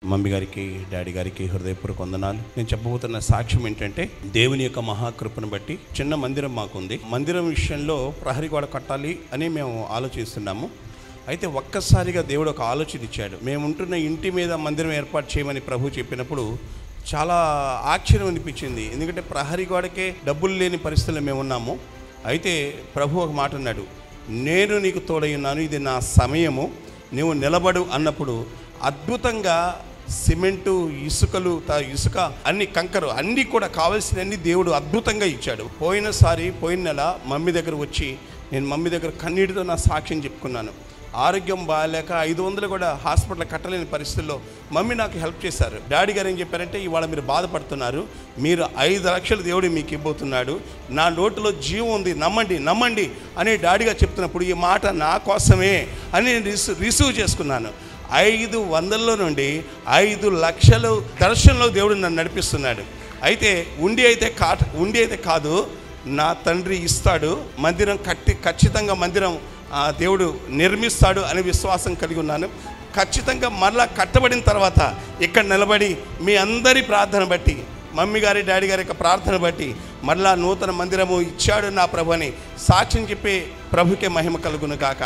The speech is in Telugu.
మమ్మీ గారికి డాడీ గారికి హృదయపూర్వక వందనాలు. నేను చెప్పబోతున్న సాక్ష్యం ఏంటంటే, దేవుని యొక్క మహాకృపను బట్టి చిన్న మందిరం మాకుంది. మందిరం విషయంలో ప్రహరీ గోడ కట్టాలి అని మేము ఆలోచిస్తున్నాము. అయితే ఒక్కసారిగా దేవుడు ఒక ఆలోచన ఇచ్చాడు. మేము ఉంటున్న ఇంటి మీద మందిరం ఏర్పాటు చేయమని ప్రభు చెప్పినప్పుడు చాలా ఆశ్చర్యం అనిపించింది. ఎందుకంటే ప్రహరీ గోడకే డబ్బులు లేని పరిస్థితుల్లో మేము ఉన్నాము. అయితే ప్రభు ఒక మాట అన్నాడు, నేను నీకు తోడై ఉన్నాను, ఇది నా సమయము, నువ్వు నిలబడు అన్నప్పుడు అద్భుతంగా సిమెంటు, ఇసుక అన్ని కంకరు అన్నీ కూడా కావాల్సినవన్నీ దేవుడు అద్భుతంగా ఇచ్చాడు. పోయిన నెల మమ్మీ దగ్గర వచ్చి నేను మమ్మీ దగ్గర కన్నీటితో నా సాక్ష్యం చెప్పుకున్నాను. ఆరోగ్యం బాగాలేక 500 కూడా హాస్పిటల్ కట్టలేని పరిస్థితుల్లో మమ్మీ నాకు హెల్ప్ చేశారు. డాడీ గారు ఏం చెప్పారంటే, ఇవాళ మీరు బాధపడుతున్నారు, మీరు 5 లక్షలు దేవుడు మీకు ఇవ్వబోతున్నాడు, నా నోటిలో జీవం ఉంది, నమ్మండి అని డాడీగా చెప్తున్నప్పుడు ఈ మాట నా కోసమే అని నేను రిసీవ్ చేసుకున్నాను. 500 నుండి 5 లక్షలు దర్శనంలో దేవుడు నన్ను నడిపిస్తున్నాడు. అయితే ఉండి అయితే కాదు, నా తండ్రి ఇస్తాడు, మందిరం ఖచ్చితంగా మందిరం దేవుడు నిర్మిస్తాడు అనే విశ్వాసం కలిగి ఉన్నాను. ఖచ్చితంగా మరలా కట్టబడిన తర్వాత ఇక్కడ నిలబడి మీ అందరి ప్రార్థన బట్టి, మమ్మీ గారి డాడీ గారి యొక్క ప్రార్థన బట్టి మరలా నూతన మందిరము ఇచ్చాడు నా ప్రభు అని సాక్ష్యం చెప్పి ప్రభుకే మహిమ కలుగును గాక.